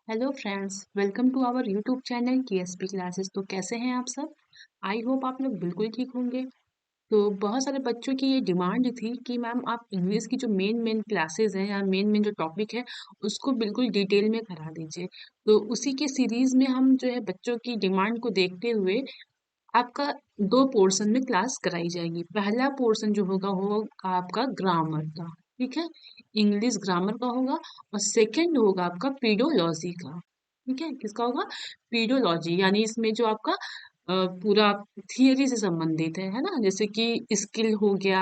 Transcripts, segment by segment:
Hello friends, welcome to our YouTube channel KSP classes. तो कैसे हैं आप सब? आई होप आप लोग बिल्कुल ठीक होंगे। तो बहुत सारे बच्चों की ये डिमांड थी कि मैम आप इंग्लिश की जो मेन मेन क्लासेस हैं या मेन मेन जो टॉपिक है उसको बिल्कुल डिटेल में करा दीजिए। तो उसी के सीरीज में हम जो है बच्चों की डिमांड को देखते हुए आपका दो पोर्शन में क्लास कराई जाएगी। पहला पोर्शन जो होगा आपका ग्रामर का, ठीक है, इंग्लिश ग्रामर का होगा। और सेकंड होगा आपका पीडोलॉजी का, ठीक है। किसका होगा? पीडोलॉजी, यानी इसमें जो आपका पूरा थियरी से संबंधित है ना, जैसे कि स्किल हो गया,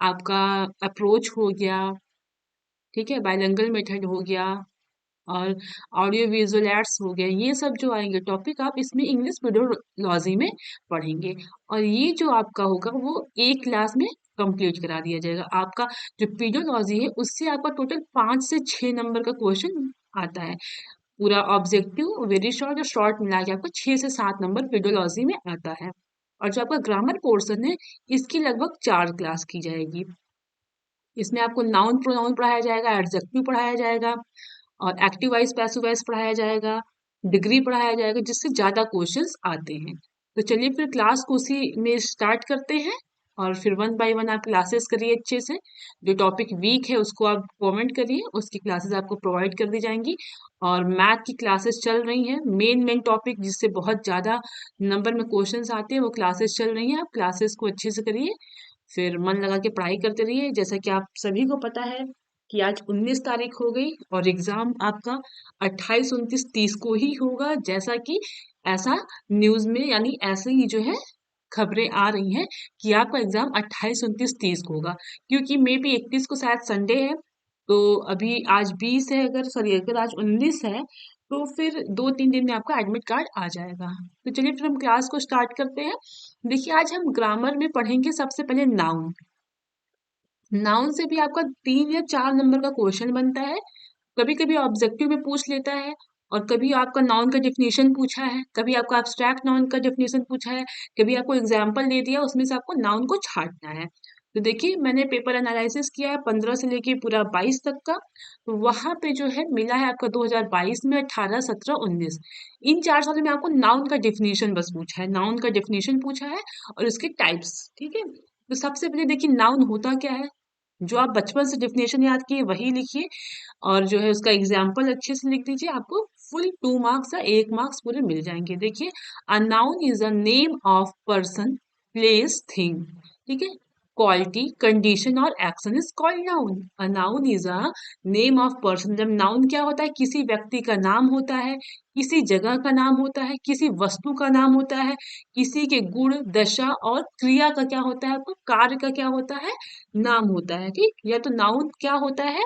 आपका अप्रोच हो गया, ठीक है, बायलिंगुअल मेथड हो गया, और ऑडियो विजुअल एड्स हो गया। ये सब जो आएंगे टॉपिक आप इसमें इंग्लिश पीडोलॉजी में पढ़ेंगे। और ये जो आपका होगा वो एक क्लास में कंप्लीट करा दिया जाएगा। आपका जो पीडोलॉजी है उससे आपका टोटल 5 से 6 नंबर का क्वेश्चन आता है। पूरा ऑब्जेक्टिव, वेरी शॉर्ट और शॉर्ट मिला के आपको 6 से 7 नंबर पीडोलॉजी में आता है। और जो आपका ग्रामर पोर्शन है इसकी लगभग 4 क्लास की जाएगी। इसमें आपको नाउन प्रोनाउन पढ़ाया जाएगा, एडजेक्टिव पढ़ाया जाएगा, और एक्टिव वाइज पैसिव वाइज पढ़ाया जाएगा, डिग्री पढ़ाया जाएगा, जिससे ज्यादा क्वेश्चंस आते हैं। तो चलिए फिर क्लास को उसी में स्टार्ट करते हैं, और फिर वन बाय वन आप क्लासेस करिए अच्छे से। जो टॉपिक वीक है उसको आप कमेंट करिए, उसकी क्लासेस आपको प्रोवाइड कर दी जाएंगी। और मैथ की क्लासेस चल रही हैं, मेन मेन टॉपिक जिससे बहुत ज्यादा नंबर में क्वेश्चंस आते हैं वो क्लासेस चल रही हैं। आप क्लासेस को अच्छे से करिए, फिर मन लगा के पढ़ाई करते रहिए। जैसा कि आप सभी को पता है कि आज 19 तारीख हो गई और एग्जाम आपका 28, 29, 30 को ही होगा, जैसा कि ऐसा न्यूज में यानी ऐसे ही जो है खबरें आ रही हैं कि आपका एग्जाम 28, 29, 30 को होगा। क्योंकि मे बी 31 को शायद संडे है, तो अभी आज 20 है, अगर सॉरी अगर आज 19 है तो फिर 2-3 दिन में आपका एडमिट कार्ड आ जाएगा। तो चलिए फिर हम क्लास को स्टार्ट करते हैं। देखिए, आज हम ग्रामर में पढ़ेंगे सबसे पहले नाउन। नाउन से भी आपका 3 या 4 नंबर का क्वेश्चन बनता है। कभी कभी ऑब्जेक्टिव में पूछ लेता है, और कभी आपका नाउन का डेफिनेशन पूछा है, कभी आपका एब्स्ट्रैक्ट नाउन का डेफिनेशन पूछा है, कभी आपको एग्जाम्पल दे दिया, उसमें से आपको नाउन को छांटना है। तो देखिए, मैंने पेपर एनालिसिस किया है 15 से लेके पूरा 22 तक का। तो वहां पे जो है मिला है आपका 2022 में 18, 17, 19, इन 4 सालों में आपको नाउन का डेफिनेशन बस पूछा है, नाउन का डेफिनेशन पूछा है और उसके टाइप्स, ठीक है। तो सबसे पहले देखिए, नाउन होता क्या है। जो आप बचपन से डेफिनेशन याद किए वही लिखिए, और जो है उसका एग्जाम्पल अच्छे से लिख दीजिए। आपको फुल 2 मार्क्स या 1 मार्क्स पूरे मिल जाएंगे। देखिए, a noun is a name of person, place, thing, ठीक है। क्वालिटी, कंडीशन और action is called noun. A noun is a name of person. जब नाउन क्या होता है, किसी व्यक्ति का नाम होता है, किसी जगह का नाम होता है, किसी वस्तु का नाम होता है, किसी के गुण, दशा और क्रिया का क्या होता है, आपको कार्य का क्या होता है, नाम होता है, ठीक। या तो नाउन क्या होता है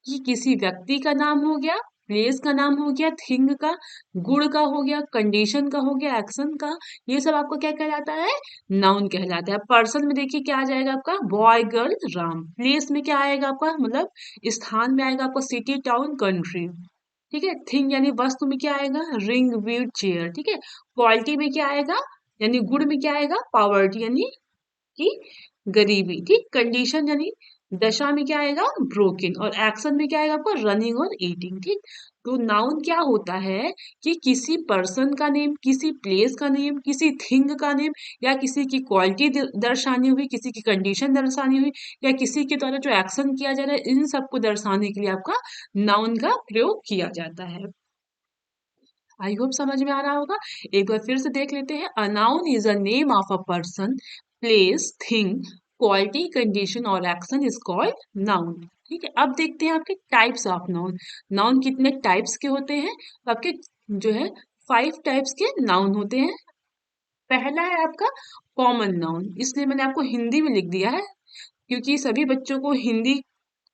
कि किसी व्यक्ति का नाम हो गया, प्लेस का नाम हो गया, थिंग का, गुण का हो गया, कंडीशन का हो गया, एक्शन का, ये सब आपको क्या कहलाता है, नाउन कहलाता है। पर्सन में देखिए क्या आ जाएगा आपका, बॉय, गर्ल, राम। प्लेस में क्या आएगा आपका, मतलब स्थान में आएगा आपका सिटी, टाउन, कंट्री, ठीक है। थिंग यानी वस्तु में क्या आएगा, रिंग, व्हील, चेयर, ठीक है। क्वालिटी में क्या आएगा, यानी गुण में क्या आएगा, पावर्टी यानी कि गरीबी, ठीक। कंडीशन यानी दशा में क्या आएगा, ब्रोकन। और एक्शन में क्या आएगा आपको, रनिंग और ईटिंग, ठीक। तो नाउन क्या होता है कि किसी पर्सन का नेम, किसी प्लेस का नेम, किसी थिंग का नेम, या किसी की क्वालिटी दर्शानी हुई, किसी की कंडीशन दर्शानी हुई, या किसी के द्वारा जो एक्शन किया जा रहा है, इन सबको दर्शाने के लिए आपका नाउन का प्रयोग किया जाता है। आई होप समझ में आ रहा होगा। एक बार फिर से देख लेते हैं। A noun is a name of a person, place, thing, quality, condition और एक्शन इज कॉल्ड नाउन, ठीक है। अब देखते हैं आपके टाइप्स ऑफ नाउन। नाउन कितने टाइप्स के होते हैं, तो आपके जो है 5 टाइप्स के नाउन होते हैं। पहला है आपका कॉमन नाउन, इसलिए मैंने आपको हिंदी में लिख दिया है, क्योंकि सभी बच्चों को हिंदी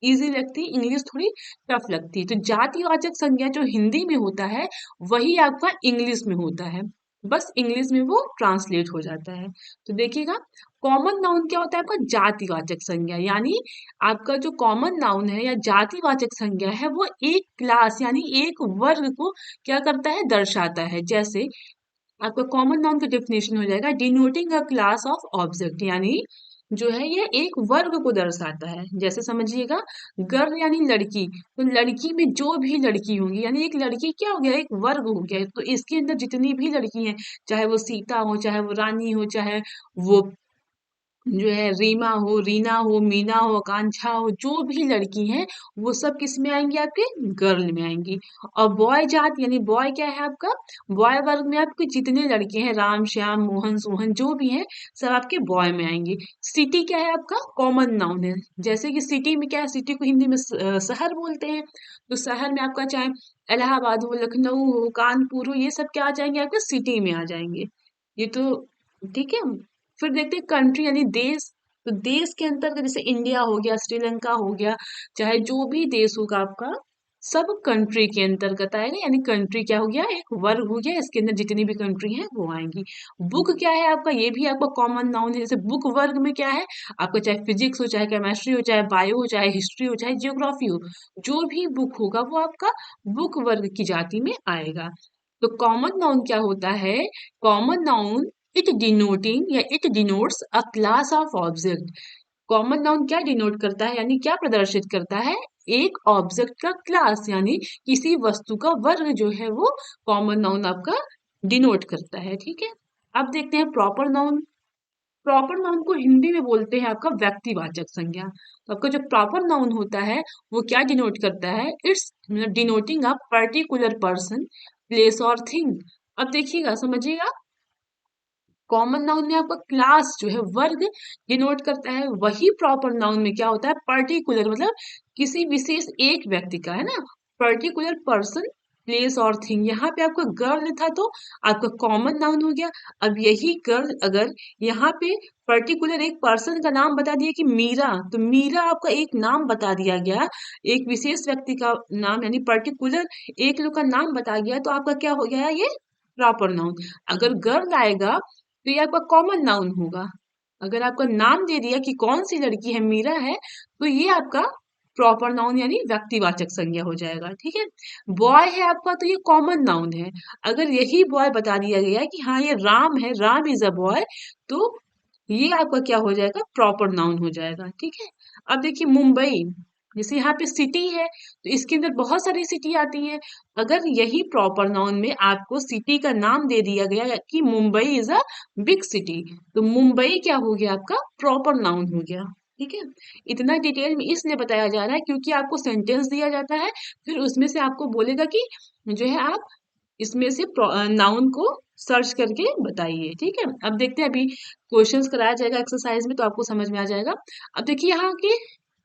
इजी लगती है, इंग्लिश थोड़ी टफ लगती है। तो जातिवाचक संज्ञा जो हिंदी में होता है वही आपका इंग्लिश में होता है, बस इंग्लिश में वो ट्रांसलेट हो जाता है। तो देखिएगा, कॉमन नाउन क्या होता है आपका, जातिवाचक संज्ञा, यानी आपका जो कॉमन नाउन है या जातिवाचक संज्ञा है वो एक क्लास यानी एक वर्ग को क्या करता है, दर्शाता है। जैसे आपका कॉमन नाउन का डेफिनेशन हो जाएगा, denoting a class of object, यानी जो है ये एक वर्ग को दर्शाता है। जैसे समझिएगा, गर्ल यानी लड़की, तो लड़की में जो भी लड़की होंगी यानी एक लड़की क्या हो गया, एक वर्ग हो गया। तो इसके अंदर जितनी भी लड़की हैं, चाहे वो सीता हो, चाहे वो रानी हो, चाहे वो जो है रीमा हो, रीना हो, मीना हो, आकांक्षा हो, जो भी लड़की हैं वो सब किस में आएंगी, आपके गर्ल में आएंगी। और बॉय जात यानी बॉय क्या है आपका, बॉय वर्ग में आपके जितने लड़के हैं, राम श्याम मोहन सोहन जो भी हैं, सब आपके बॉय में आएंगे। सिटी क्या है आपका, कॉमन नाउन है। जैसे कि सिटी में क्या है, सिटी को हिंदी में शहर बोलते हैं। तो शहर में आपका चाहे इलाहाबाद हो, लखनऊ हो, कानपुर हो, ये सब क्या आ जाएंगे, आपके सिटी में आ जाएंगे। ये तो ठीक है। फिर देखते हैं कंट्री यानी देश। तो देश के अंतर्गत जैसे इंडिया हो गया, श्रीलंका हो गया, चाहे जो भी देश होगा आपका, सब कंट्री के अंतर्गत आएगा। यानी कंट्री क्या हो गया, एक वर्ग हो गया, इसके अंदर जितनी भी कंट्री हैं वो आएंगी। बुक क्या है आपका, ये भी आपका कॉमन नाउन है। जैसे बुक वर्ग में क्या है आपका, चाहे फिजिक्स हो, चाहे केमिस्ट्री हो, चाहे बायो हो, चाहे हिस्ट्री हो, चाहे जियोग्राफी हो, जो भी बुक होगा वो आपका बुक वर्ग की जाति में आएगा। तो कॉमन नाउन क्या होता है, कॉमन नाउन इट डिनोटिंग या it denotes a class of object. Common noun क्या डिनोट करता है, यानी क्या प्रदर्शित करता है, एक ऑब्जेक्ट का क्लास, यानी किसी वस्तु का वर्ग जो है वो कॉमन नाउन आपका डिनोट करता है। ठीक है। अब देखते हैं प्रॉपर नाउन। प्रॉपर नाउन को हिंदी में बोलते हैं आपका व्यक्तिवाचक संज्ञा। तो आपका जो प्रॉपर नाउन होता है वो क्या डिनोट करता है, it's denoting a particular person, place और थिंग। अब देखिएगा, समझिएगा, कॉमन नाउन में आपका क्लास जो है वर्ग डिनोट करता है, वही प्रॉपर नाउन में क्या होता है, पर्टिकुलर मतलब किसी विशेष एक व्यक्ति का, है ना, पर्टिकुलर पर्सन, प्लेस और थिंग। यहाँ पे आपका गर्ल था तो आपका कॉमन नाउन हो गया। अब यही गर्ल अगर यहाँ पे पर्टिकुलर एक पर्सन का नाम बता दिया कि मीरा, तो मीरा आपका एक नाम बता दिया गया, एक विशेष व्यक्ति का नाम, यानी पर्टिकुलर एक लोग का नाम बता गया, तो आपका क्या हो गया, ये प्रॉपर नाउन। अगर गर्ल आएगा तो ये आपका कॉमन नाउन होगा। अगर आपका नाम दे दिया कि कौन सी लड़की है, मीरा है, तो ये आपका प्रॉपर नाउन यानी व्यक्तिवाचक संज्ञा हो जाएगा। ठीक है। बॉय है आपका, तो ये कॉमन नाउन है। अगर यही बॉय बता दिया गया कि हाँ ये राम है, राम इज अ बॉय, तो ये आपका क्या हो जाएगा, प्रॉपर नाउन हो जाएगा। ठीक है। अब देखिए मुंबई, जैसे यहाँ पे सिटी है तो इसके अंदर बहुत सारी सिटी आती है। अगर यही प्रॉपर नाउन में आपको सिटी का नाम दे दिया गया कि Mumbai is a big city, तो मुंबई क्या हो गया, आपका प्रॉपर नाउन हो गया। ठीक है। इतना डिटेल में इसलिए बताया जा रहा है क्योंकि आपको सेंटेंस दिया जाता है, फिर उसमें से आपको बोलेगा कि जो है आप इसमें से नाउन को सर्च करके बताइए। ठीक है। अब देखते हैं, अभी क्वेश्चंस कराया जाएगा एक्सरसाइज में तो आपको समझ में आ जाएगा। अब देखिए यहाँ के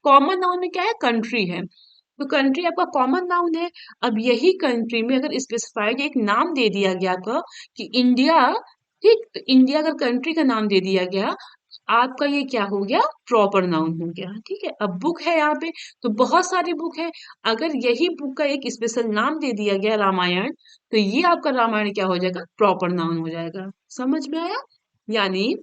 कॉमन नाउन में क्या है, कंट्री है, तो कंट्री आपका कॉमन नाउन है। अब यही कंट्री में अगर स्पेसिफाइड एक नाम दे दिया गया आपका कि इंडिया, ठीक, तो इंडिया अगर कंट्री का नाम दे दिया गया, आपका ये क्या हो गया, प्रॉपर नाउन हो गया। ठीक है। अब बुक है यहाँ पे, तो बहुत सारी बुक है, अगर यही बुक का एक स्पेशल नाम दे दिया गया रामायण, तो ये आपका रामायण क्या हो जाएगा, प्रॉपर नाउन हो जाएगा। समझ में आया। यानी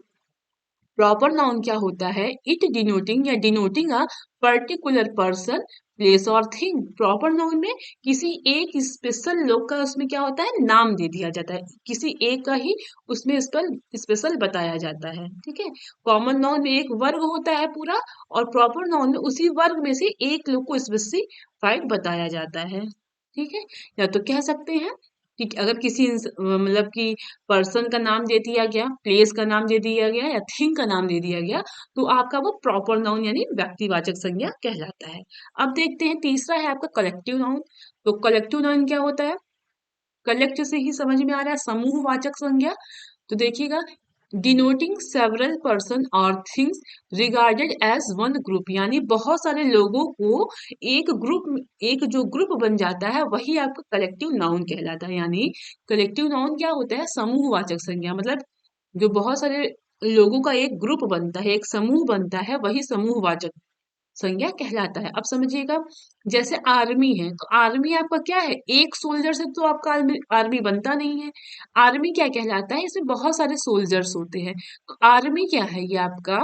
प्रॉपर नाउन क्या होता है, इट डिनोटिंग या denoting a particular person, place और थिंग। प्रॉपर नाउन में किसी एक स्पेशल लोग का उसमें क्या होता है, नाम दे दिया जाता है, किसी एक का ही उसमें स्पेशल बताया जाता है। ठीक है। कॉमन नाउन में एक वर्ग होता है पूरा, और प्रॉपर नाउन में उसी वर्ग में से एक लोग को स्पेसिफाइड बताया जाता है। ठीक है। या तो कह सकते हैं कि अगर किसी मतलब कि पर्सन का नाम दे दिया गया, प्लेस का नाम दे दिया गया, या थिंग का नाम दे दिया गया, तो आपका वो प्रॉपर नाउन यानी व्यक्तिवाचक संज्ञा कहलाता है। अब देखते हैं तीसरा है आपका कलेक्टिव नाउन। तो कलेक्टिव नाउन क्या होता है, कलेक्ट से ही समझ में आ रहा है, समूहवाचक संज्ञा। तो देखिएगा, डिनोटिंग सेवरल पर्सन और things regarded as one group, यानी बहुत सारे लोगों को एक ग्रुप, एक जो ग्रुप बन जाता है वही आपका कलेक्टिव नाउन कहलाता है। यानी कलेक्टिव नाउन क्या होता है, समूहवाचक संज्ञा, मतलब जो बहुत सारे लोगों का एक ग्रुप बनता है, एक समूह बनता है, वही समूहवाचक संज्ञा कहलाता है। अब समझिएगा, जैसे आर्मी है, तो आर्मी आपका क्या है, एक सोल्जर से तो आपका आर्मी आर्मी बनता नहीं है। आर्मी क्या कहलाता है, इसमें बहुत सारे सोल्जर्स होते हैं। तो आर्मी क्या है, ये आपका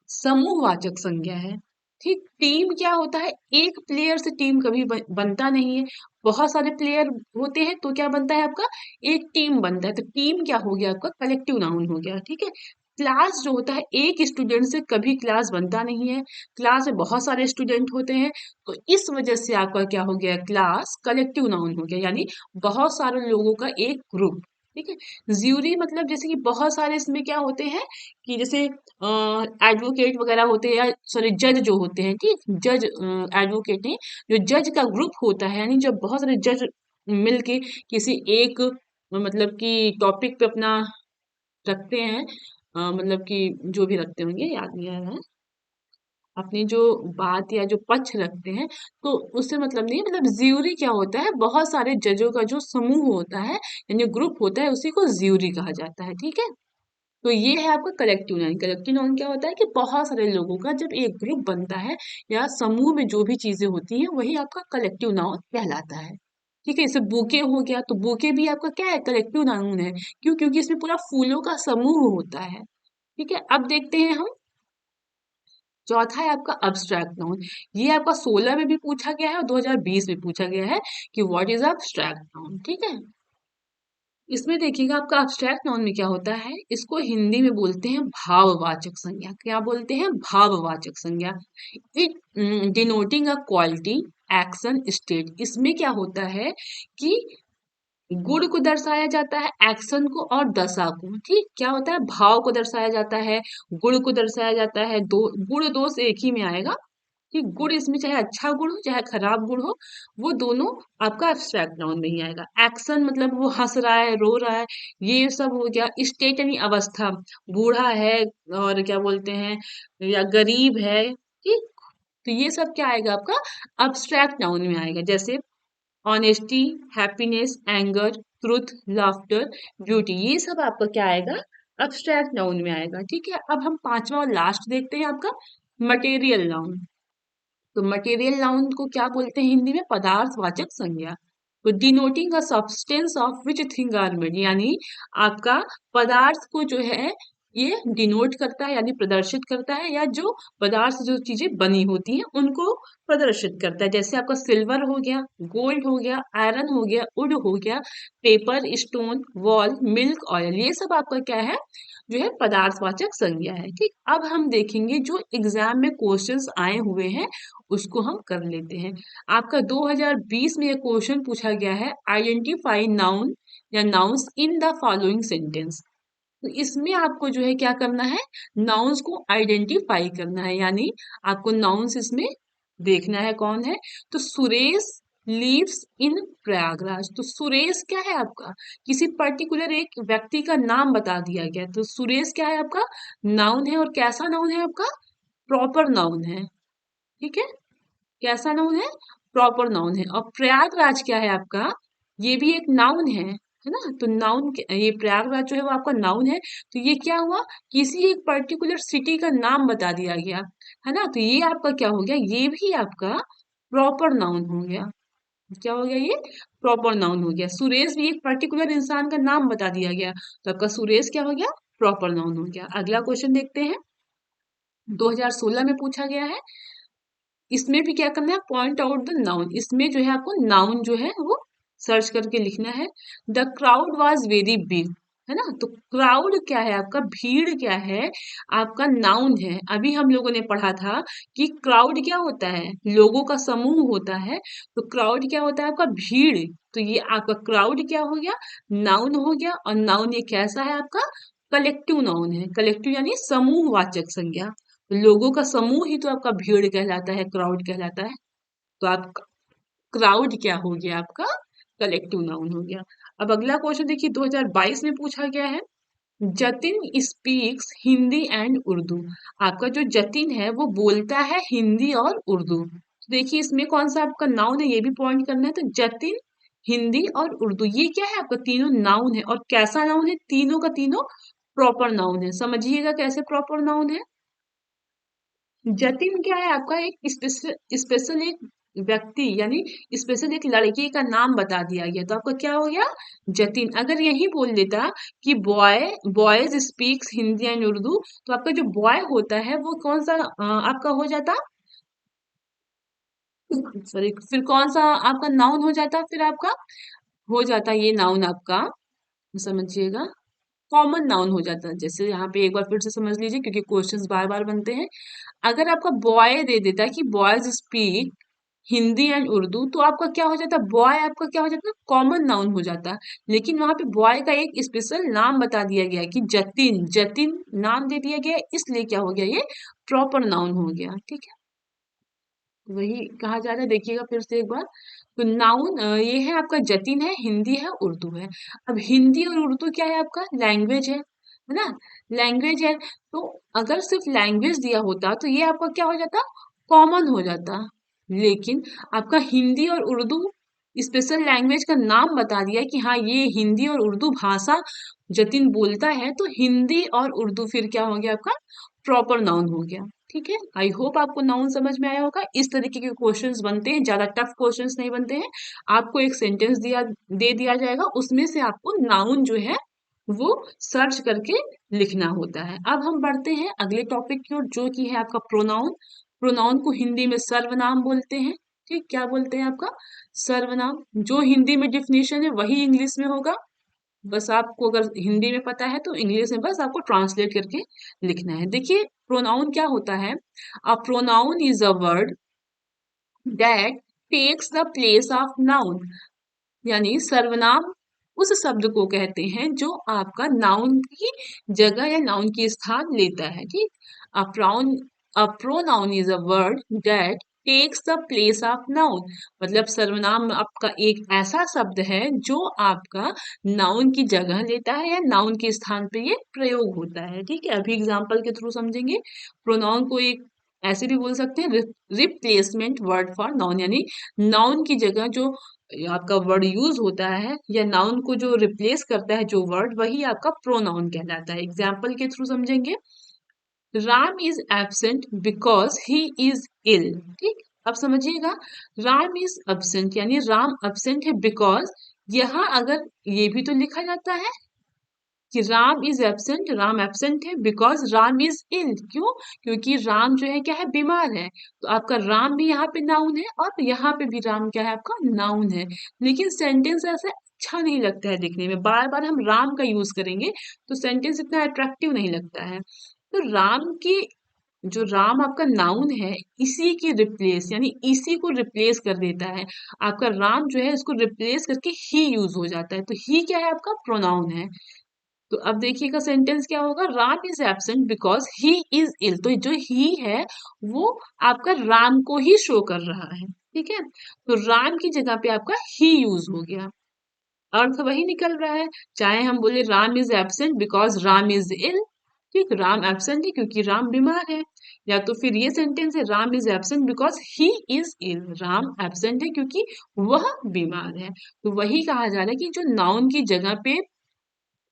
समूहवाचक संज्ञा है। ठीक। टीम क्या होता है, एक प्लेयर से टीम कभी बनता नहीं है, बहुत सारे प्लेयर होते हैं तो क्या बनता है आपका, एक टीम बनता है। तो टीम क्या हो गया, आपका कलेक्टिव नाउन हो गया। ठीक है। क्लास जो होता है एक स्टूडेंट से कभी क्लास बनता नहीं है, क्लास में बहुत सारे स्टूडेंट होते हैं, तो इस वजह से आपका क्या हो गया, क्लास कलेक्टिव नाउन हो गया, यानी बहुत सारे लोगों का एक ग्रुप। ठीक है। ज्यूरी मतलब जैसे कि बहुत सारे इसमें क्या होते हैं कि जैसे एडवोकेट वगैरह होते हैं, या सॉरी जज जो होते हैं, ठीक, जज एडवोकेट नहीं, जो जज का ग्रुप होता है, यानी जब बहुत सारे जज मिलके किसी एक मतलब कि टॉपिक पे अपना रखते हैं, मतलब कि जो भी रखते होंगे याद नहीं आ रहा है, अपनी जो बात या जो पक्ष रखते हैं, तो उससे मतलब नहीं है, मतलब ज्यूरी क्या होता है, बहुत सारे जजों का जो समूह होता है यानी ग्रुप होता है, उसी को ज्यूरी कहा जाता है। ठीक है। तो ये है आपका कलेक्टिव नाउन। कलेक्टिव नाउन क्या होता है कि बहुत सारे लोगों का जब एक ग्रुप बनता है या समूह में जो भी चीजें होती हैं वही आपका कलेक्टिव नाउन कहलाता है। ठीक है। जैसे बुके हो गया, तो बुके भी आपका क्या है, कलेक्टिव नाउन है। क्यों? क्योंकि इसमें पूरा फूलों का समूह होता है। ठीक है। अब देखते हैं हम, चौथा है आपका अब्स्ट्रैक्ट नाउन। ये आपका 16 में भी पूछा गया है और 2020 में पूछा गया है कि व्हाट इज अब्स्ट्रैक्ट नाउन। ठीक है। इसमें देखिएगा आपका अब्स्ट्रैक्ट नाउन में क्या होता है, इसको हिंदी में बोलते हैं भाववाचक संज्ञा। क्या बोलते हैं? भाववाचक संज्ञा। It denoting a quality, action, state. इसमें क्या होता है कि गुण को दर्शाया जाता है, एक्शन को और दशा को। ठीक, क्या होता है, भाव को दर्शाया जाता है, गुण को दर्शाया जाता है। दो गुण दोष एक ही में आएगा। कि गुण इसमें चाहे अच्छा गुण हो चाहे खराब गुण हो, वो दोनों आपका एब्स्ट्रैक्ट नाउन में ही आएगा। एक्शन मतलब वो हंस रहा है, रो रहा है, ये सब हो गया। स्टेट यानी अवस्था, बूढ़ा है और क्या बोलते हैं, या गरीब है। ठीक। तो ये सब क्या आएगा आपका अब्स्ट्रैक्ट नाउन में आएगा। जैसे honesty, happiness, anger, truth, laughter, beauty, ये सब आपका क्या आएगा, अब्स्ट्रैक्ट नाउन में आएगा। ठीक है। अब हम पांचवा और लास्ट देखते हैं आपका मटेरियल नाउन। तो मटेरियल नाउन को क्या बोलते हैं हिंदी में, पदार्थवाचक संज्ञा। तो denoting a substance of which thing are made, यानी आपका पदार्थ को जो है ये डिनोट करता है यानी प्रदर्शित करता है, या जो पदार्थ से जो चीजें बनी होती हैं उनको प्रदर्शित करता है। जैसे आपका सिल्वर हो गया, गोल्ड हो गया, आयरन हो गया, वुड हो गया, paper, stone, wall, milk, oil, ये सब आपका क्या है, जो है पदार्थवाचक संज्ञा है। ठीक। अब हम देखेंगे जो एग्जाम में क्वेश्चंस आए हुए हैं उसको हम कर लेते हैं। आपका 2020 में एक क्वेश्चन पूछा गया है, आइडेंटिफाई नाउन या nouns in the following sentence. तो इसमें आपको जो है क्या करना है, नाउन्स को आइडेंटिफाई करना है, यानी आपको नाउन्स इसमें देखना है कौन है। तो सुरेश लीव्स इन प्रयागराज। तो सुरेश क्या है आपका, किसी पर्टिकुलर एक व्यक्ति का नाम बता दिया गया। तो सुरेश क्या है आपका, नाउन है, और कैसा नाउन है आपका, प्रॉपर नाउन है। ठीक है। कैसा नाउन है, प्रॉपर नाउन है। और प्रयागराज क्या है आपका, ये भी एक नाउन है ना। तो नाउन, ये प्रयागराज जो है वो आपका नाउन है। तो ये क्या हुआ, किसी एक पर्टिकुलर सिटी का नाम बता दिया गया, है ना। तो ये आपका क्या हो गया, ये भी आपका प्रॉपर नाउन हो गया। क्या हो गया, ये प्रॉपर नाउन हो गया। सुरेश भी एक पर्टिकुलर इंसान का नाम बता दिया गया, तो आपका सुरेश क्या हो गया, प्रॉपर नाउन हो गया। अगला क्वेश्चन देखते हैं, 2016 में पूछा गया है। इसमें भी क्या करना है, पॉइंट आउट द नाउन। इसमें जो है आपको नाउन जो है वो सर्च करके लिखना है। The crowd was very big, है ना। तो क्राउड क्या है आपका, भीड़ क्या है, आपका नाउन है। अभी हम लोगों ने पढ़ा था कि क्राउड क्या होता है, लोगों का समूह होता है। तो क्राउड क्या होता है आपका, भीड़। तो ये आपका क्राउड क्या हो गया, नाउन हो गया। और नाउन ये कैसा है आपका, कलेक्टिव नाउन है। कलेक्टिव यानी समूहवाचक संज्ञा। लोगों का समूह ही तो आपका भीड़ कहलाता है, क्राउड कहलाता है। तो आप क्राउड क्या हो गया आपका, कलेक्टिव नाउन हो गया। अब अगला क्वेश्चन देखिए, 2022 में पूछा गया है, जतिन स्पीक्स हिंदी एंड उर्दू। आपका जो जतिन है वो बोलता है हिंदी और उर्दू। तो देखिए इसमें कौन सा आपका नाउन है, ये भी पॉइंट करना है। तो जतिन, हिंदी और उर्दू, ये क्या है आपका, तीनों नाउन है। और कैसा नाउन है, तीनों का तीनों प्रॉपर नाउन है। समझिएगा कैसे प्रॉपर नाउन है। जतिन क्या है आपका, एक स्पेशल स्पेशल एक व्यक्ति यानी स्पेशल एक लड़की का नाम बता दिया गया, तो आपका क्या हो गया, जतिन। अगर यही बोल देता कि boys speaks Hindi and Urdu, तो आपका जो बॉय होता है वो कौन सा आपका हो जाता, सॉरी, फिर कौन सा आपका नाउन हो जाता, फिर आपका हो जाता ये नाउन आपका, समझिएगा, कॉमन नाउन हो जाता है। जैसे यहाँ पे एक बार फिर से समझ लीजिए, क्योंकि क्वेश्चंस बार बार बनते हैं। अगर आपका बॉय दे देता है कि boys speak Hindi and Urdu, तो आपका क्या हो जाता है, बॉय आपका क्या हो जाता है, कॉमन नाउन हो जाता है। लेकिन वहां पे बॉय का एक स्पेशल नाम बता दिया गया है कि जतिन, जतिन नाम दे दिया गया है, इसलिए क्या हो गया, ये प्रॉपर नाउन हो गया। ठीक है, वही कहा जा रहा है, देखिएगा फिर से एक बार। तो नाउन ये है आपका जतिन है, हिंदी है, उर्दू है। अब हिंदी और उर्दू क्या है, आपका लैंग्वेज है ना, लैंग्वेज है। तो अगर सिर्फ लैंग्वेज दिया होता तो ये आपका क्या हो जाता, कॉमन हो जाता। लेकिन आपका हिंदी और उर्दू स्पेशल लैंग्वेज का नाम बता दिया कि हाँ ये हिंदी और उर्दू भाषा जतिन बोलता है, तो हिंदी और उर्दू फिर क्या हो गया, आपका प्रॉपर नाउन हो गया। ठीक है, आई होप आपको नाउन समझ में आया होगा। इस तरीके के क्वेश्चंस बनते हैं, ज्यादा टफ क्वेश्चंस नहीं बनते हैं। आपको एक सेंटेंस दे दिया जाएगा, उसमें से आपको नाउन जो है वो सर्च करके लिखना होता है। अब हम बढ़ते हैं अगले टॉपिक की ओर, जो कि है आपका प्रोनाउन। प्रोनाउन को हिंदी में सर्वनाम बोलते हैं। ठीक, क्या बोलते हैं, आपका सर्वनाम। जो हिंदी में डिफिनेशन है वही इंग्लिश में होगा। बस आपको अगर हिंदी में पता है तो इंग्लिश में बस आपको ट्रांसलेट करके लिखना है। देखिए प्रोनाउन क्या होता है, a pronoun is a word that takes the place of noun, यानी सर्वनाम उस शब्द को कहते हैं जो आपका नाउन की जगह या नाउन की स्थान लेता है। ठीक, a pronoun a pronoun is a word that takes the place of noun, मतलब सर्वनाम आपका एक ऐसा शब्द है जो आपका नाउन की जगह लेता है या नाउन के स्थान पे ये प्रयोग होता है। ठीक है, अभी एग्जांपल के थ्रू समझेंगे। प्रोनाउन को एक ऐसे भी बोल सकते हैं, रिप्लेसमेंट वर्ड फॉर नाउन, यानी नाउन की जगह जो आपका वर्ड यूज होता है या नाउन को जो रिप्लेस करता है जो वर्ड, वही आपका प्रोनाउन कहलाता है। एग्जाम्पल के थ्रू समझेंगे। Ram is absent because he is ill. ठीक, अब समझिएगा, राम इज एब्सेंट यानी राम एब्सेंट है, बिकॉज यहाँ अगर ये भी तो लिखा जाता है कि Ram is absent, Ram absent है बिकॉज राम इज इल। क्यों, क्योंकि राम जो है क्या है, बीमार है। तो आपका राम भी यहाँ पे नाउन है और यहाँ पे भी राम क्या है, आपका नाउन है। लेकिन सेंटेंस ऐसे अच्छा नहीं लगता है दिखने में, बार बार हम राम का यूज करेंगे तो सेंटेंस इतना अट्रैक्टिव नहीं लगता है। तो राम की जो राम आपका नाउन है, इसी की रिप्लेस यानी इसी को रिप्लेस कर देता है। आपका राम जो है इसको रिप्लेस करके ही यूज हो जाता है, तो ही क्या है, आपका प्रोनाउन है। तो अब देखिएगा सेंटेंस क्या होगा, Ram is absent because he is ill. तो जो ही है वो आपका राम को ही शो कर रहा है। ठीक है, तो राम की जगह पे आपका ही यूज हो गया, अर्थ वही निकल रहा है। चाहे हम बोले Ram is absent because Ram is ill, ठीक, राम एब्सेंट है क्योंकि राम बीमार है। या तो फिर ये सेंटेंस है, Ram is absent because he is ill, Ram absent है क्योंकि वह बीमार है। तो वही कहा जा रहा है कि जो नाउन की जगह पे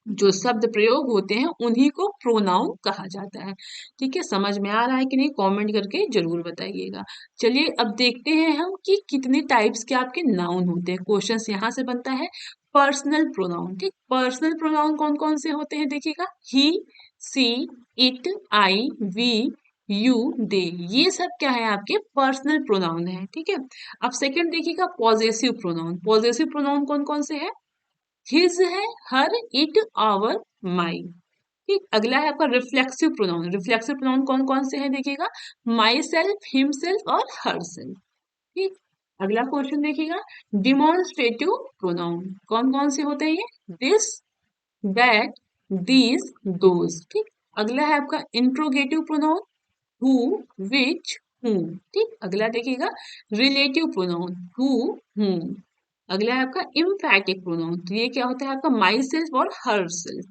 जो शब्द प्रयोग होते हैं उन्हीं को प्रोनाउन कहा जाता है। ठीक है, समझ में आ रहा है कि नहीं, कमेंट करके जरूर बताइएगा। चलिए अब देखते हैं हम कि कितने टाइप्स के आपके नाउन होते हैं। क्वेश्चंस यहाँ से बनता है, पर्सनल प्रोनाउन। ठीक, पर्सनल प्रोनाउन कौन कौन से होते हैं, देखिएगा, ही, सी, इट, आई, वी, यू, दे, ये सब क्या है, आपके पर्सनल प्रोनाउन है। ठीक है, अब सेकंड देखिएगा, पॉजेसिव प्रोनाउन। पॉजेसिव प्रोनाउन कौन कौन से है, हिज है, हर, इट, आवर, माई। ठीक, अगला है आपका रिफ्लेक्सिव प्रोनाउन। रिफ्लेक्सिव प्रोनाउन कौन कौन से हैं, देखिएगा, माई सेल्फ, हिमसेल्फ और हर सेल्फ। ठीक, अगला क्वेश्चन देखिएगा, डिमॉन्स्ट्रेटिव प्रोनाउन कौन कौन से होते हैं, ये दिस, दैट, दीज, दोज। ठीक, अगला है आपका interrogative pronoun, who, which, whom। ठीक, अगला देखिएगा, रिलेटिव प्रोनाउन, हु, whom। अगला है आपका इम्फैटिक प्रोनाउन, तो ये क्या होता है आपका माई सेल्फ और हर सेल्फ।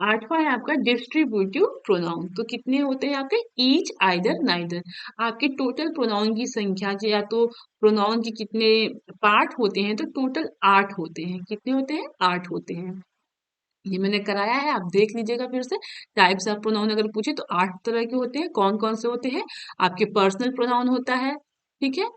आठवां है आपका डिस्ट्रीब्यूटिव प्रोनाउन, तो कितने होते हैं आपके, ईच, आइदर, नाइदर। आपके टोटल प्रोनाउन की संख्या या तो प्रोनाउन के कितने पार्ट होते हैं, तो टोटल 8 होते हैं। कितने होते हैं, 8 होते हैं। ये मैंने कराया है, आप देख लीजिएगा फिर से। टाइप्स ऑफ प्रोनाउन अगर पूछे तो 8 तरह के होते हैं। कौन कौन से होते हैं, आपके पर्सनल प्रोनाउन होता है, ठीक है,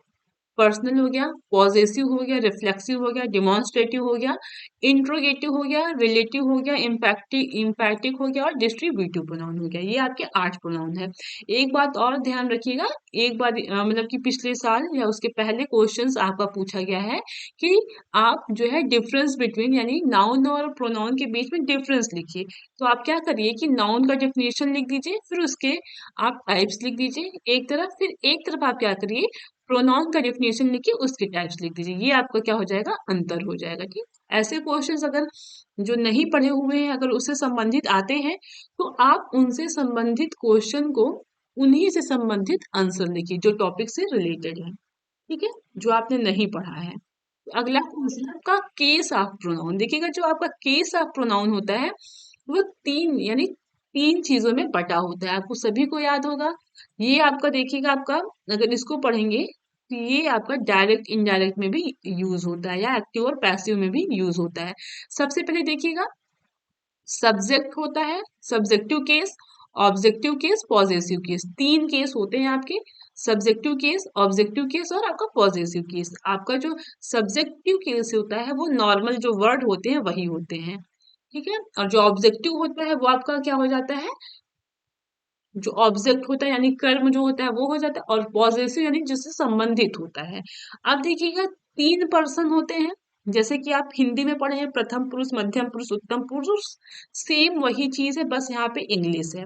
पर्सनल हो गया, पॉजेसिव हो गया, रिफ्लेक्सिव हो गया, डिमॉन्स्ट्रेटिव हो गया, इंट्रोगेटिव हो गया, रिलेटिव हो गया, इम्पैक्टिक हो गया और डिस्ट्रीब्यूटिव प्रोनाउन हो गया। ये आपके 8 प्रोनाउन है। एक बात और ध्यान रखिएगा, एक बार मतलब कि पिछले साल या उसके पहले क्वेश्चंस आपका पूछा गया है कि आप जो है डिफरेंस बिटवीन यानी नाउन और प्रोनाउन के बीच में डिफरेंस लिखिए। तो आप क्या करिए कि नाउन का डेफिनेशन लिख दीजिए, फिर उसके आप टाइप्स लिख दीजिए एक तरफ, फिर एक तरफ आप क्या करिए प्रोनाउन का डेफिनेशन लिखिए, उसके टाइप्स लिख दीजिए। ये आपका क्या हो जाएगा, अंतर हो जाएगा। ठीक, ऐसे क्वेश्चंस अगर जो नहीं पढ़े हुए हैं अगर उससे संबंधित आते हैं तो आप उनसे संबंधित क्वेश्चन को उन्हीं से संबंधित आंसर लिखिए जो टॉपिक से रिलेटेड है। ठीक है, जो आपने नहीं पढ़ा है। अगला क्वेश्चन आपका केस ऑफ प्रोनाउन। देखिएगा जो आपका केस ऑफ प्रोनाउन होता है वो तीन यानी तीन चीजों में बटा होता है, आपको सभी को याद होगा। ये आपका देखिएगा, आपका अगर इसको पढ़ेंगे तो ये आपका डायरेक्ट इनडायरेक्ट में भी यूज होता है या एक्टिव और पैसिव में भी यूज होता है। सबसे पहले देखिएगा, सब्जेक्ट होता है, subjective case, objective case, possessive case. तीन केस होते हैं आपके, सब्जेक्टिव केस, ऑब्जेक्टिव केस और आपका पॉजेसिव केस। आपका जो सब्जेक्टिव केस होता है वो नॉर्मल जो वर्ड होते हैं वही होते हैं। ठीक है, और जो ऑब्जेक्टिव होता है वो आपका क्या हो जाता है, जो ऑब्जेक्ट होता है यानी कर्म जो होता है वो हो जाता है, और पॉजेसिव यानी जिससे संबंधित होता है। अब देखिएगा, तीन पर्सन होते हैं, जैसे कि आप हिंदी में पढ़े हैं प्रथम पुरुष, मध्यम पुरुष, उत्तम पुरुष। सेम वही चीज है, बस यहाँ पे इंग्लिश है।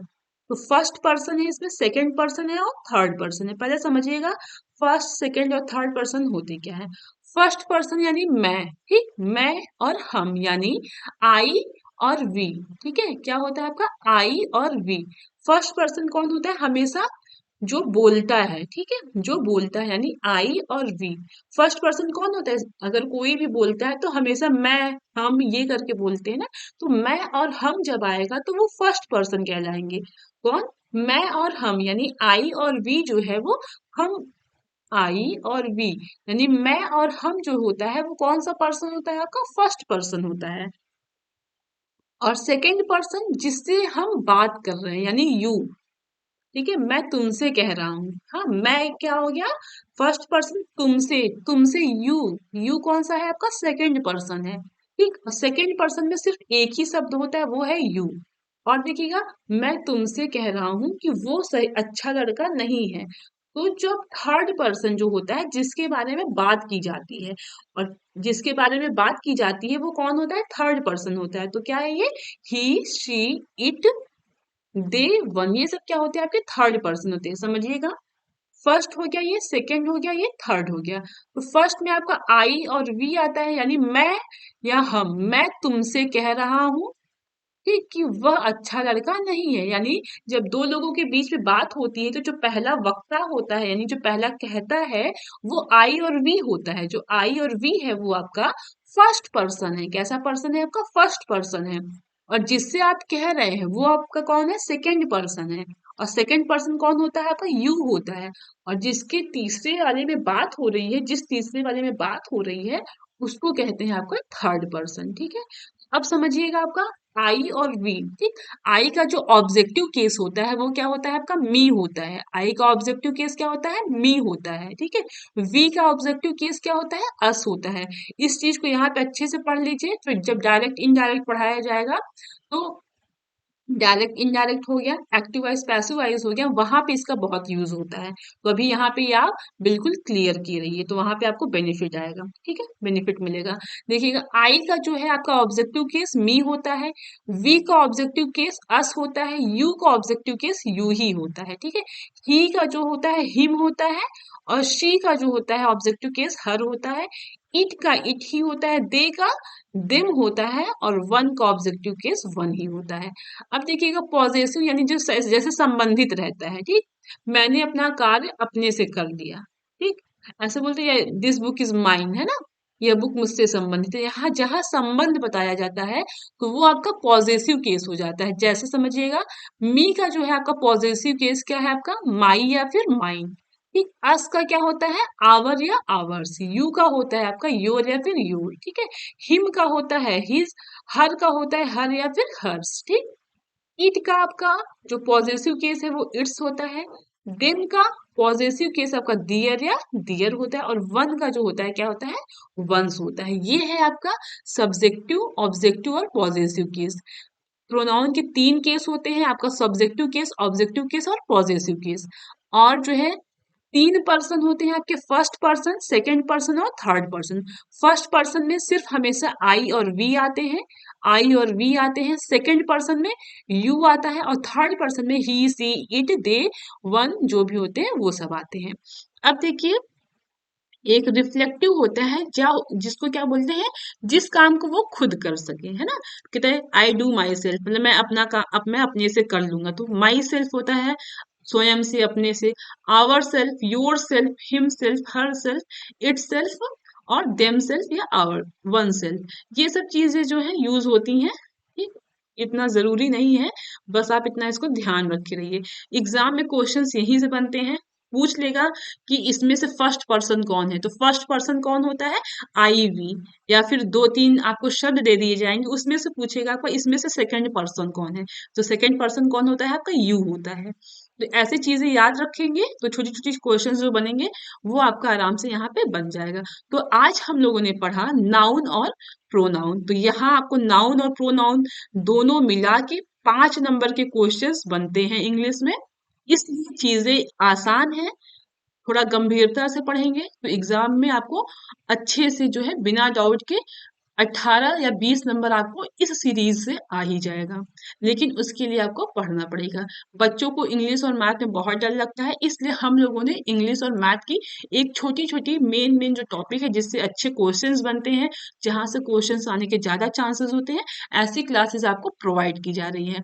तो फर्स्ट पर्सन है इसमें, सेकंड पर्सन है और थर्ड पर्सन है। पहले समझिएगा फर्स्ट, सेकंड और थर्ड पर्सन होते क्या है। फर्स्ट पर्सन यानी मैं, ठीक, मैं और हम यानी आई और वी। ठीक है, क्या होता है आपका आई और वी। फर्स्ट पर्सन कौन होता है, हमेशा जो बोलता है। ठीक है, जो बोलता है यानी आई और वी। फर्स्ट पर्सन कौन होता है, अगर कोई भी बोलता है तो हमेशा मैं हम ये करके बोलते हैं ना, तो मैं और हम जब आएगा तो वो फर्स्ट पर्सन कहलाएंगे। कौन, मैं और हम यानी आई और वी जो है वो हम, आई और वी यानी मैं और हम जो होता है वो कौन सा पर्सन होता है आपका, फर्स्ट पर्सन होता है। और सेकंड पर्सन जिससे हम बात कर रहे हैं यानी यू। ठीक है, मैं तुमसे कह रहा हूँ, हाँ मैं क्या हो गया, फर्स्ट पर्सन तुमसे, तुमसे यू। यू कौन सा है आपका, सेकंड पर्सन है। ठीक, सेकंड पर्सन में सिर्फ एक ही शब्द होता है वो है यू। और देखिएगा, मैं तुमसे कह रहा हूँ कि वो सही अच्छा लड़का नहीं है। तो जो थर्ड पर्सन जो होता है जिसके बारे में बात की जाती है, और जिसके बारे में बात की जाती है वो कौन होता है, थर्ड पर्सन होता है। तो क्या है ये, ही, शी, इट, दे, वन, ये सब क्या होते हैं आपके थर्ड पर्सन होते हैं, समझिएगा। फर्स्ट हो गया ये, सेकंड हो गया ये, थर्ड हो गया। तो फर्स्ट में आपका आई और वी आता है यानी मैं या हम, मैं तुमसे कह रहा हूं कि वह अच्छा लड़का नहीं है। यानी जब दो लोगों के बीच में बात होती है तो जो पहला वक्ता होता है यानी जो पहला कहता है वो आई और वी होता है। जो आई और वी है वो आपका फर्स्ट पर्सन है। कैसा पर्सन है आपका, फर्स्ट पर्सन है। और जिससे आप कह रहे हैं वो आपका कौन है, सेकंड पर्सन है। और सेकंड पर्सन कौन होता है आपका, यू होता है। और जिसके तीसरे वाले में बात हो रही है, जिस तीसरे वाले में बात हो रही है उसको कहते हैं आपका थर्ड पर्सन। ठीक है, अब समझिएगा आपका आई और वी। ठीक, आई का जो ऑब्जेक्टिव केस होता है वो क्या होता है आपका, मी होता है। आई का ऑब्जेक्टिव केस क्या होता है, मी होता है। ठीक है, वी का ऑब्जेक्टिव केस क्या होता है, अस होता है। इस चीज को यहाँ पे अच्छे से पढ़ लीजिए, फिर जब डायरेक्ट इनडायरेक्ट पढ़ाया जाएगा तो डायरेक्ट इनडायरेक्ट हो गया, एक्टिव वाइज पैसिव वाइज हो गया, वहां पे इसका बहुत यूज होता है। तो अभी यहाँ पे ये आप बिल्कुल क्लियर की रही है तो वहां पे आपको बेनिफिट आएगा। ठीक है, बेनिफिट मिलेगा। देखिएगा, आई का जो है आपका ऑब्जेक्टिव केस मी होता है, वी का ऑब्जेक्टिव केस अस होता है, यू का ऑब्जेक्टिव केस यू ही होता है। ठीक है, ही का जो होता है हिम होता है, और शी का जो होता है ऑब्जेक्टिव केस हर होता है, इट का इट ही होता है, दे का दिम होता है, और वन का ऑब्जेक्टिव केस वन ही होता है। अब देखिएगा, पॉजेसिव यानी जो जैसे संबंधित रहता है। ठीक, मैंने अपना कार्य अपने से कर दिया। ठीक, ऐसे बोलते हैं दिस बुक इज माइन, है ना, यह बुक मुझसे संबंधित है। यहाँ जहां संबंध बताया जाता है तो वो आपका पॉजेसिव केस हो जाता है। जैसे समझिएगा, मी का जो है आपका पॉजेसिव केस क्या है आपका, माई या फिर माइन। ठीक, अस का क्या होता है, आवर या आवर्स। यू का होता है आपका योर या फिर योर। ठीक है, हिम का होता है हिज, हर का होता है हर या फिर हर्स। ठीक, इट का आपका जो पॉजेसिव केस है वो इट्स होता है, देम का पॉजेसिव केस आपका दियर या दियर होता है, और वन का जो होता है क्या होता है, वंस होता है। ये है आपका सब्जेक्टिव, ऑब्जेक्टिव और पॉजेसिव केस। प्रोनाउन के तीन केस होते हैं, आपका सब्जेक्टिव केस, ऑब्जेक्टिव केस और पॉजेसिव केस। और जो है तीन पर्सन होते हैं आपके, फर्स्ट पर्सन, सेकंड पर्सन और थर्ड पर्सन। फर्स्ट पर्सन में सिर्फ हमेशा आई और वी आते हैं, आई और वी आते हैं। सेकंड पर्सन में यू आता है, और थर्ड पर्सन में ही, सी, इट, दे, वन जो भी होते हैं वो सब आते हैं। अब देखिए, एक रिफ्लेक्टिव होता है जिसको क्या बोलते हैं, जिस काम को वो खुद कर सके, है ना। कहते हैं आई डू माई सेल्फ, मतलब मैं अपना काम मैं अपने से कर लूंगा, तो माई सेल्फ होता है स्वयं से, अपने से। Ourself, yourself, himself, herself, itself और देम सेल्फ या आवर, वन सेल्फ, ये सब चीजें जो है यूज होती हैं। ठीक, इतना जरूरी नहीं है, बस आप इतना इसको ध्यान रखे रहिए। एग्जाम में क्वेश्चंस यहीं से बनते हैं। पूछ लेगा कि इसमें से फर्स्ट पर्सन कौन है, तो फर्स्ट पर्सन कौन होता है, आई वी। या फिर दो तीन आपको शब्द दे दिए जाएंगे, उसमें से पूछेगा आपको इसमें से सेकंड पर्सन कौन है, तो सेकंड पर्सन कौन होता है आपका, यू होता है। तो ऐसी चीजें याद रखेंगे तो छोटी छोटी क्वेश्चन जो बनेंगे वो आपका आराम से यहाँ पे बन जाएगा। तो आज हम लोगों ने पढ़ा नाउन और प्रोनाउन। तो यहाँ आपको नाउन और प्रोनाउन दोनों मिला के 5 नंबर के क्वेश्चंस बनते हैं इंग्लिश में। इसलिए चीजें आसान है, थोड़ा गंभीरता से पढ़ेंगे तो एग्जाम में आपको अच्छे से जो है बिना डाउट के 18 या 20 नंबर आपको इस सीरीज से आ ही जाएगा। लेकिन उसके लिए आपको पढ़ना पड़ेगा। बच्चों को इंग्लिश और मैथ में बहुत डर लगता है, इसलिए हम लोगों ने इंग्लिश और मैथ की एक छोटी छोटी मेन मेन जो टॉपिक है जिससे अच्छे क्वेश्चंस बनते हैं, जहां से क्वेश्चंस आने के ज्यादा चांसेस होते हैं, ऐसी क्लासेस आपको प्रोवाइड की जा रही है।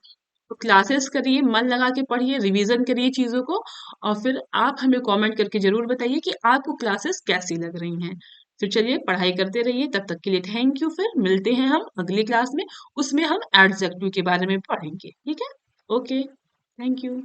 तो क्लासेस करिए, मन लगा के पढ़िए, रिवीजन करिए चीजों को, और फिर आप हमें कमेंट करके जरूर बताइए कि आपको क्लासेस कैसी लग रही हैं। फिर चलिए पढ़ाई करते रहिए, तब तक के लिए थैंक यू। फिर मिलते हैं हम अगली क्लास में, उसमें हम एडजेक्टिव के बारे में पढ़ेंगे, ठीक है। Okay, thank you.